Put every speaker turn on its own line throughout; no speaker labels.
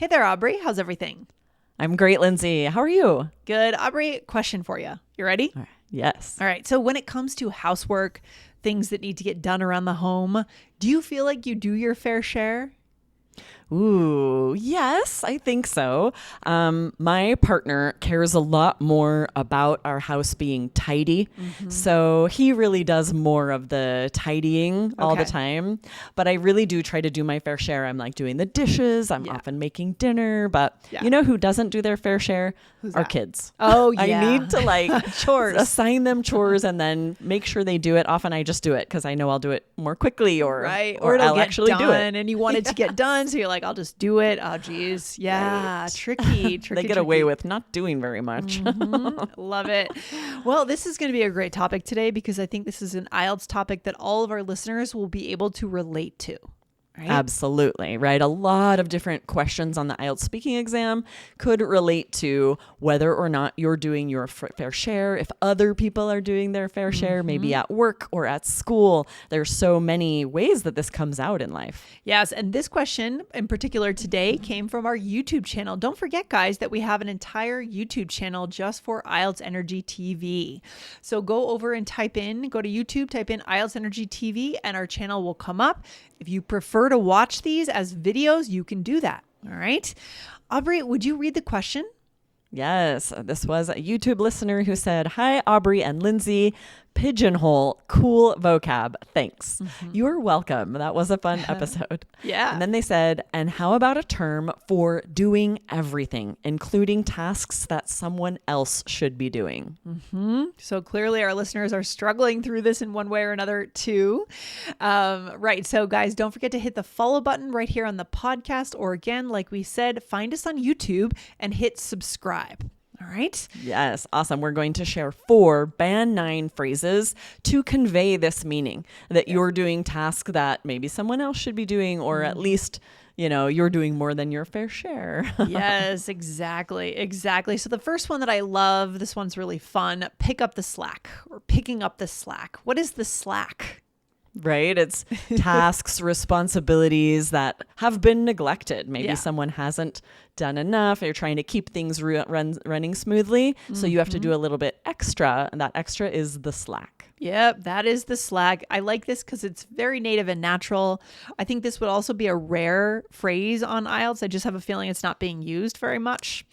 Hey there, Aubrey. How's everything?
I'm great, Lindsay. How are you?
Good. Aubrey, question for you. You ready?
All right. Yes.
All right. So when it comes to housework, things that need to get done around the home, do you feel like you do your fair share?
Ooh, yes, I think so. My partner cares a lot more about our house being tidy. So he really does more of the tidying all the
Okay.
time. But I really do try to do my fair share. I'm like doing the dishes. I'm
Yeah.
often making dinner. But
Yeah.
you know who doesn't do their fair share?
Who's
Our
that?
kids.
Oh,
I
yeah.
need to
Chores.
assign them chores and then make sure they do it. Often I just do it because I know I'll do it more quickly
Right. Or it'll
I'll
get
actually
done
do it.
and you want it to get done. So you're like, I'll just do it. Oh, geez. Yeah.
Right.
Tricky.
They get away with not doing very much.
Love it. Well, this is going to be a great topic today because I think this is an IELTS topic that all of our listeners will be able to relate to. Right?
Absolutely, right? A lot of different questions on the IELTS speaking exam could relate to whether or not you're doing your fair share, if other people are doing their fair share, maybe at work or at school. There's so many ways that this comes out in life.
Yes, and this question in particular today came from our YouTube channel. Don't forget, guys, that we have an entire YouTube channel just for IELTS Energy TV. So go over and go to YouTube, type in IELTS Energy TV, and our channel will come up. If you prefer to watch these as videos, you can do that. All right. Aubrey, would you read the question?
Yes, this was a YouTube listener who said, "Hi, Aubrey and Lindsay. Pigeonhole, cool vocab. Thanks." You're welcome. That was a fun episode.
Yeah.
And then they said, "And how about a term for doing everything, including tasks that someone else should be doing?"
So clearly our listeners are struggling through this in one way or another too. Right. So guys, don't forget to hit the follow button right here on the podcast. Or again, like we said, find us on YouTube and hit subscribe. All right.
Yes, awesome. We're going to share 4 Band 9 phrases to convey this meaning that you're doing tasks that maybe someone else should be doing, or at least, you're doing more than your fair share.
Yes, exactly. Exactly. So the first one that I love, this one's really fun. Pick up the slack, or picking up the slack. What is the slack?
Right? It's tasks, responsibilities that have been neglected. Maybe
Yeah.
someone hasn't done enough. You're trying to keep things running smoothly. So you have to do a little bit extra. And that extra is the slack.
Yep, that is the slack. I like this because it's very native and natural. I think this would also be a rare phrase on IELTS. I just have a feeling it's not being used very much.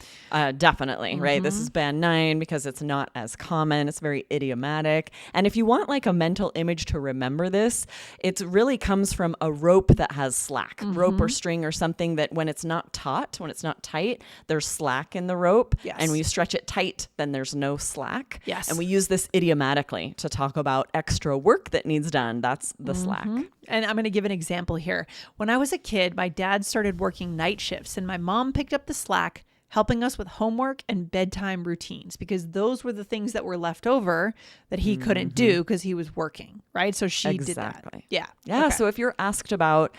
Definitely, right? This is Band 9 because it's not as common. It's very idiomatic. And if you want like a mental image to remember this, it really comes from a rope that has slack, rope or string or something that when it's not taut, when it's not tight, there's slack in the rope.
Yes.
And when you stretch it tight, then there's no slack.
Yes.
And we use this idiomatically to talk about extra work that needs done. That's the slack.
And I'm going to give an example here. When I was a kid, my dad started working night shifts and my mom picked up the slack, helping us with homework and bedtime routines because those were the things that were left over that he couldn't do because he was working, right? So she did that.
Exactly.
Yeah.
Yeah.
Okay.
So if you're asked about,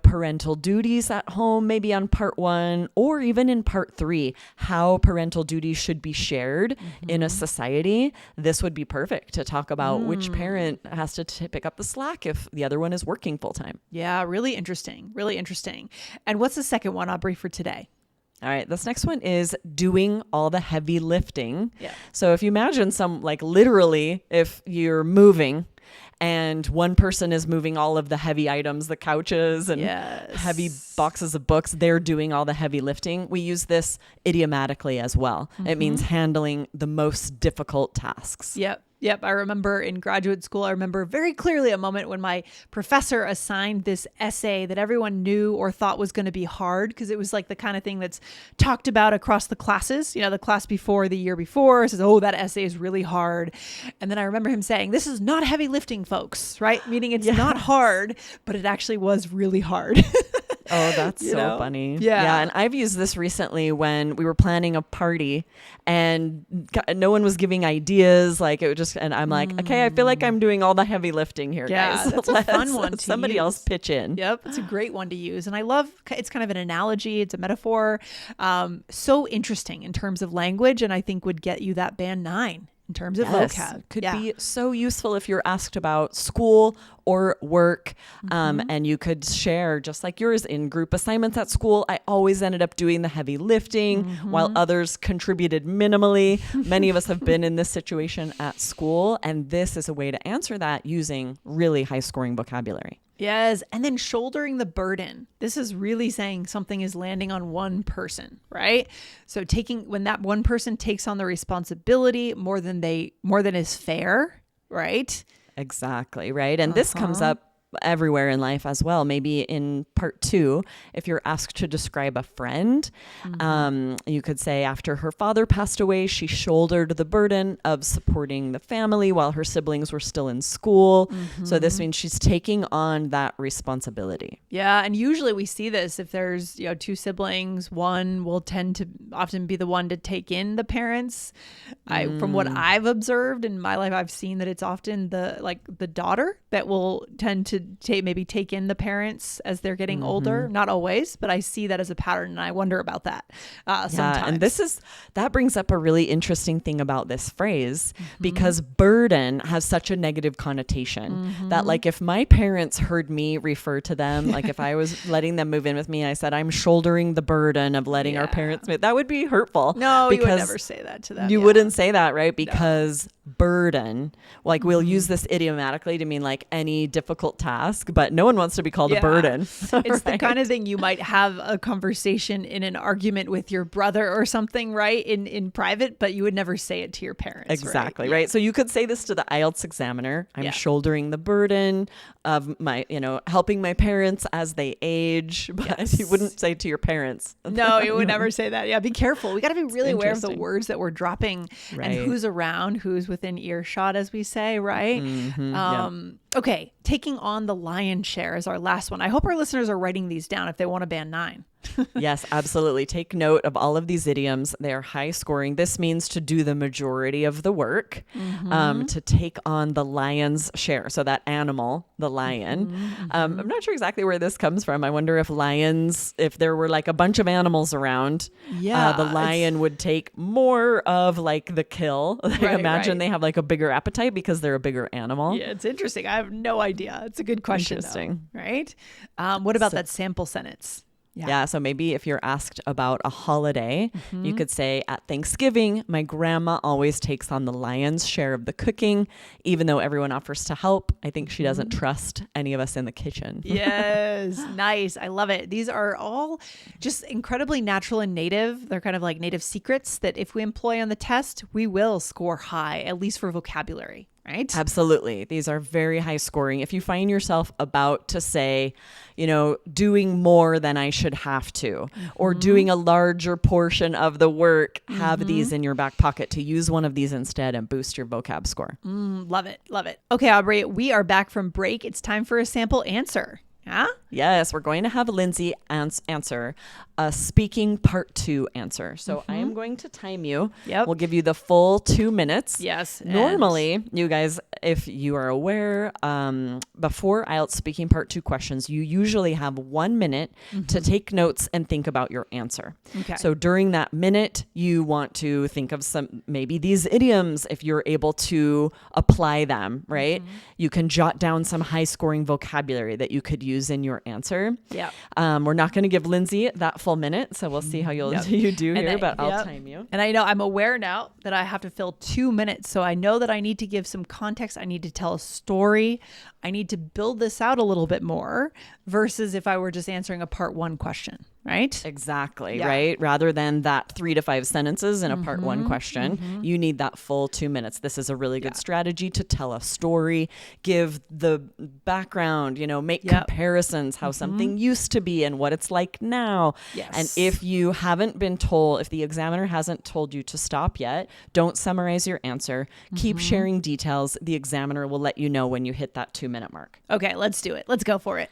parental duties at home, maybe on part 1 or even in part 3, how parental duties should be shared in a society, this would be perfect to talk about which parent has to pick up the slack if the other one is working full time.
Yeah, really interesting. Really interesting. And what's the second one, Aubrey, for today?
All right, this next one is doing all the heavy lifting.
Yeah.
So if you imagine literally, if you're moving and one person is moving all of the heavy items, the couches and
Yes.
heavy boxes of books, they're doing all the heavy lifting. We use this idiomatically as well. It means handling the most difficult tasks.
Yep. I remember in graduate school, I remember very clearly a moment when my professor assigned this essay that everyone knew or thought was going to be hard because it was like the kind of thing that's talked about across the classes. The class before, the year before says, oh, that essay is really hard. And then I remember him saying, this is not heavy lifting, folks, right? Meaning it's not hard, but it actually was really hard.
Oh, that's so funny. Yeah. And I've used this recently when we were planning a party and no one was giving ideas. And I'm like, okay, I feel like I'm doing all the heavy lifting here, guys.
That's a fun one to
somebody
use.
else pitch in.
Yep. It's a great one to use. And I love, it's kind of an analogy. It's a metaphor. So interesting in terms of language. And I think would get you that band 9. in terms of
Yes,
vocab.
could be so useful if you're asked about school or work. And you could share, just like yours, in group assignments at school. I always ended up doing the heavy lifting while others contributed minimally. Many of us have been in this situation at school, and this is a way to answer that using really high scoring vocabulary.
Yes. And then shouldering the burden. This is really saying something is landing on one person, right? So when that one person takes on the responsibility more than is fair, right?
Exactly, right? And this comes up everywhere in life as well. Maybe in part 2, if you're asked to describe a friend, you could say after her father passed away, she shouldered the burden of supporting the family while her siblings were still in school. So this means she's taking on that responsibility.
Yeah, and usually we see this if there's 2 siblings, one will tend to often be the one to take in the parents. From what I've observed in my life, I've seen that it's often the daughter that will tend to take in the parents as they're getting older. Not always, but I see that as a pattern, and I wonder about that sometimes.
And that brings up a really interesting thing about this phrase, because burden has such a negative connotation that, like, if my parents heard me refer to them, like if I was letting them move in with me and I said, I'm shouldering the burden of letting our parents move, that would be hurtful.
No, you would never say that to them.
You wouldn't say that, right? Because burden, like we'll use this idiomatically to mean like any difficult task, but no one wants to be called a burden.
It's the kind of thing you might have a conversation in an argument with your brother or something, right? In private, but you would never say it to your parents.
Exactly, right? So you could say this to the IELTS examiner. I'm shouldering the burden of my, helping my parents as they age, but you wouldn't say to your parents.
No, you would never say that. Yeah, be careful. We got to be really aware of the words that we're dropping and who's around, who's within earshot, as we say, right? Okay, taking on the lion's share is our last one. I hope our listeners are writing these down if they want to band 9.
Yes, absolutely. Take note of all of these idioms. They are high scoring. This means to do the majority of the work, to take on the lion's share. So that animal, the lion. I'm not sure exactly where this comes from. I wonder if lions, if there were like a bunch of animals around, the lion would take more of like the kill. I imagine they have like a bigger appetite because they're a bigger animal.
Yeah, it's interesting. I have no idea. It's a good question,
Interesting.
though, right? What about that sample sentence?
Yeah. So maybe if you're asked about a holiday, you could say, at Thanksgiving, my grandma always takes on the lion's share of the cooking, even though everyone offers to help. I think she doesn't trust any of us in the kitchen.
Yes. Nice. I love it. These are all just incredibly natural and native. They're kind of like native secrets that if we employ on the test, we will score high, at least for vocabulary. Right?
Absolutely. These are very high scoring. If you find yourself about to say, doing more than I should have to, or doing a larger portion of the work, have these in your back pocket to use one of these instead and boost your vocab score.
Love it. Love it. Okay, Aubrey, we are back from break. It's time for a sample answer. Yeah?
Yes, we're going to have Lindsay answer a speaking part 2 answer. So I am going to time you.
Yep.
We'll give you the full 2 minutes.
Yes.
Normally, you guys, if you are aware, before IELTS speaking part 2 questions, you usually have 1 minute to take notes and think about your answer.
Okay.
So during that minute, you want to think of maybe these idioms if you're able to apply them, right? You can jot down some high scoring vocabulary that you could use in your answer.
Yeah.
We're not going to give Lindsay that full minute, so we'll see how you do here, but I'll time you.
And I know I'm aware now that I have to fill 2 minutes, so I know that I need to give some context. I need to tell a story. I need to build this out a little bit more versus if I were just answering a part 1 question, right?
Exactly, right? Rather than that 3 to 5 sentences in a part 1 question, you need that full 2 minutes. This is a really good strategy to tell a story, give the background, make comparisons, how something used to be and what it's like now.
Yes.
And if you haven't been told, if the examiner hasn't told you to stop yet, don't summarize your answer. Keep sharing details. The examiner will let you know when you hit that 2-minute mark.
Okay, let's do it. Let's go for it.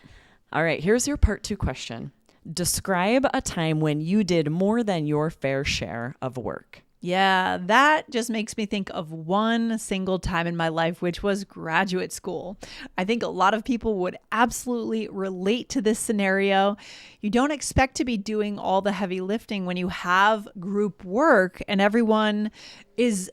All right, here's your part 2 question. Describe a time when you did more than your fair share of work.
Yeah, that just makes me think of one single time in my life, which was graduate school. I think a lot of people would absolutely relate to this scenario. You don't expect to be doing all the heavy lifting when you have group work and everyone is,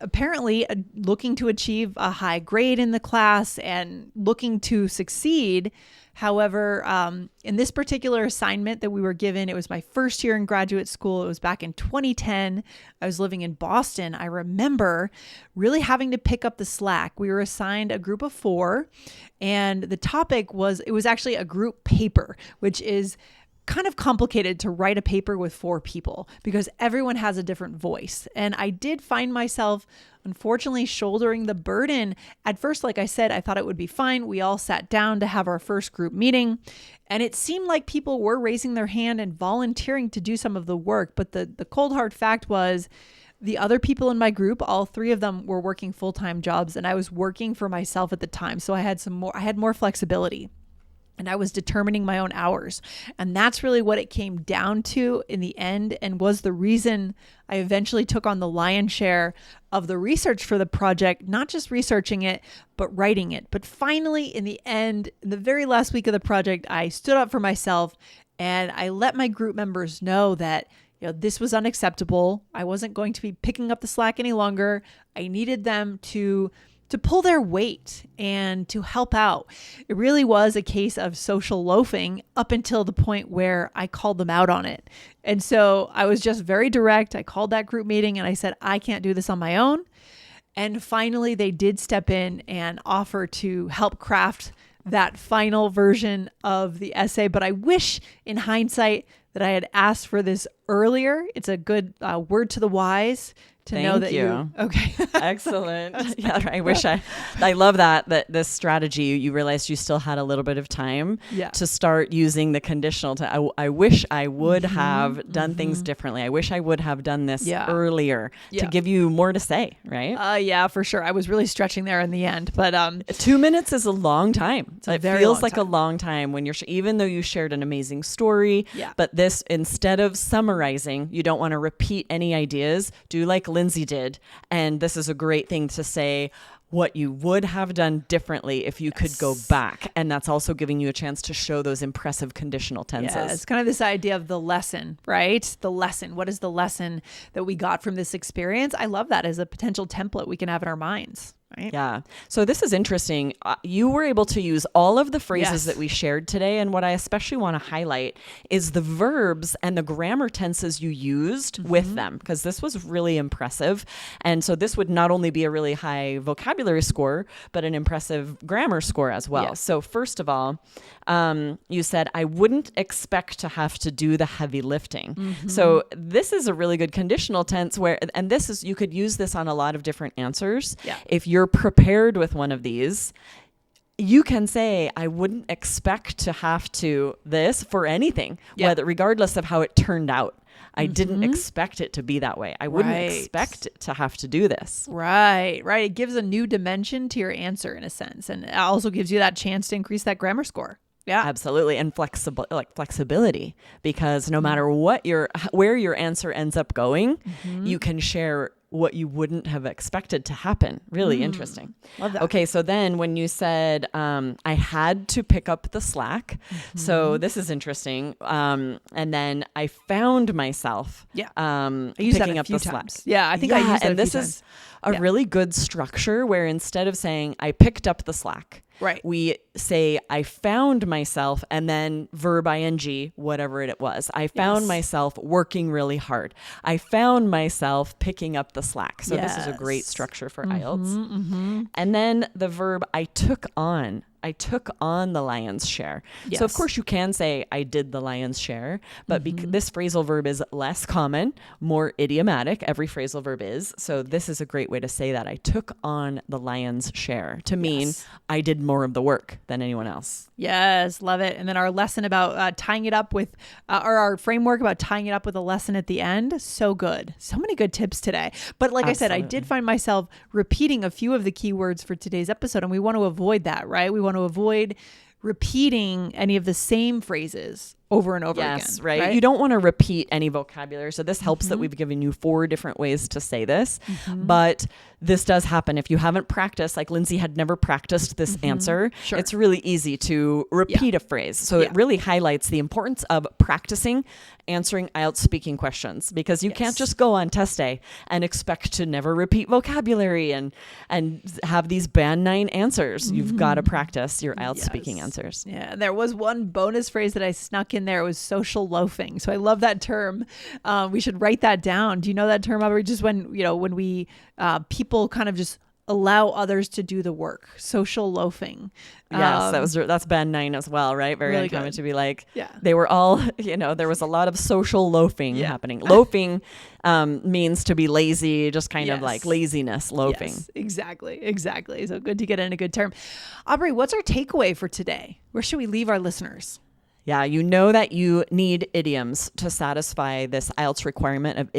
apparently looking to achieve a high grade in the class and looking to succeed. However, in this particular assignment that we were given, it was my first year in graduate school. It was back in 2010. I was living in Boston. I remember really having to pick up the slack. We were assigned a group of 4, and the topic was, it was actually a group paper, which is kind of complicated to write a paper with 4 people because everyone has a different voice. And I did find myself, unfortunately, shouldering the burden. At first, like I said, I thought it would be fine. We all sat down to have our first group meeting, and it seemed like people were raising their hand and volunteering to do some of the work. But the cold hard fact was, the other people in my group, all 3 of them were working full-time jobs, and I was working for myself at the time. So I had more flexibility. And I was determining my own hours. And that's really what it came down to in the end, and was the reason I eventually took on the lion's share of the research for the project, not just researching it, but writing it. But finally, in the end, in the very last week of the project, I stood up for myself and I let my group members know that this was unacceptable. I wasn't going to be picking up the slack any longer. I needed them to pull their weight and to help out. It really was a case of social loafing up until the point where I called them out on it. And so I was just very direct. I called that group meeting and I said, I can't do this on my own. And finally, they did step in and offer to help craft that final version of the essay. But I wish in hindsight that I had asked for this earlier. It's a good word to the wise to know that you okay.
Excellent. Yeah, I love that this strategy, you realized you still had a little bit of time to start using the conditional. I wish I would have done things differently. I wish I would have done this earlier to give you more to say, right?
Yeah, for sure. I was really stretching there in the end, but
2 minutes is a long time. It feels like a long time when you're even though you shared an amazing story. But this, instead of summarizing, you don't want to repeat any ideas. Do like Lindsay did. And this is a great thing to say what you would have done differently if you could go back. And that's also giving you a chance to show those impressive conditional tenses.
Yeah, it's kind of this idea of the lesson, right? The lesson. What is the lesson that we got from this experience? I love that as a potential template we can have in our minds. Right?
Yeah. So this is interesting. You were able to use all of the phrases that we shared today. And what I especially want to highlight is the verbs and the grammar tenses you used with them, because this was really impressive. And so this would not only be a really high vocabulary score, but an impressive grammar score as well. Yes. So first of all, you said, I wouldn't expect to have to do the heavy lifting. So this is a really good conditional tense and this is, you could use this on a lot of different answers. Yeah. If you're prepared with one of these, you can say, I wouldn't expect to have to this for anything, whether regardless of how it turned out. I didn't expect it to be that way. I wouldn't expect to have to do this.
Right. It gives a new dimension to your answer in a sense. And it also gives you that chance to increase that grammar score. Yeah,
absolutely. And flexibility, because no matter where your answer ends up going, you can share what you wouldn't have expected to happen. Really interesting.
Love that.
Okay. So then when you said, I had to pick up the slack. So this is interesting. And then I found myself,
I used
picking
that
up the slack.
Yeah. I think I used that
and this is a really good structure where instead of saying I picked up the slack, we say I found myself and then verb ing, whatever it was. I found myself working really hard. I found myself picking up the slack. So this is a great structure for IELTS. And then the verb I took on the lion's share. Yes. So of course you can say I did the lion's share, but this phrasal verb is less common, more idiomatic. Every phrasal verb is. So this is a great way to say that. I took on the lion's share to mean I did more of the work than anyone else.
Yes, love it. And then our lesson about tying it up with, or our framework about tying it up with a lesson at the end. So good. So many good tips today. But like I said, I did find myself repeating a few of the keywords for today's episode, and we want to avoid that, right? We want to avoid repeating any of the same phrases over and over
Yes,
again.
right? You don't want to repeat any vocabulary. So this helps that we've given you 4 different ways to say this. But this does happen if you haven't practiced, like Lindsay had never practiced this answer.
Sure.
It's really easy to repeat a phrase. So it really highlights the importance of practicing answering IELTS speaking questions, because you can't just go on test day and expect to never repeat vocabulary and have these band 9 answers. You've got to practice your IELTS speaking answers.
Yeah, there was one bonus phrase that I snuck in there. It was social loafing. So I love that term. We should write that down. Do you know that term, Aubrey? Just when we people kind of just allow others to do the work. Social loafing.
Yes, that's band 9 as well, right? Very
really
uncommon
good.
to be like,
Yeah.
they were all, there was a lot of social loafing happening. Loafing means to be lazy, just kind of like laziness, loafing.
Yes, exactly. So good to get in a good term. Aubrey, what's our takeaway for today? Where should we leave our listeners?
Yeah, you know that you need idioms to satisfy this IELTS requirement of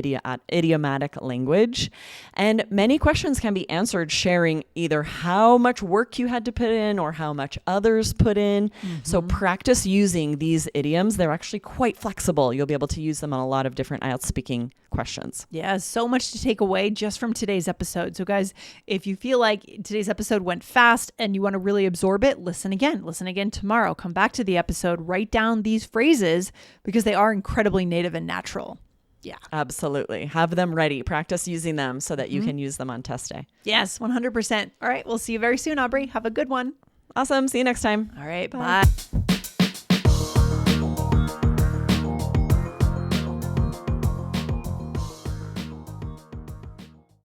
idiomatic language. And many questions can be answered sharing either how much work you had to put in or how much others put in. So practice using these idioms. They're actually quite flexible. You'll be able to use them on a lot of different IELTS speaking questions.
Yeah, so much to take away just from today's episode. So guys, if you feel like today's episode went fast and you want to really absorb it, listen again tomorrow. Come back to the episode, write down these phrases because they are incredibly native and natural. Yeah,
absolutely. Have them ready. Practice using them so that you can use them on test day.
Yes, 100%. All right, we'll see you very soon, Aubrey. Have a good one.
Awesome. See you next time.
All right, bye.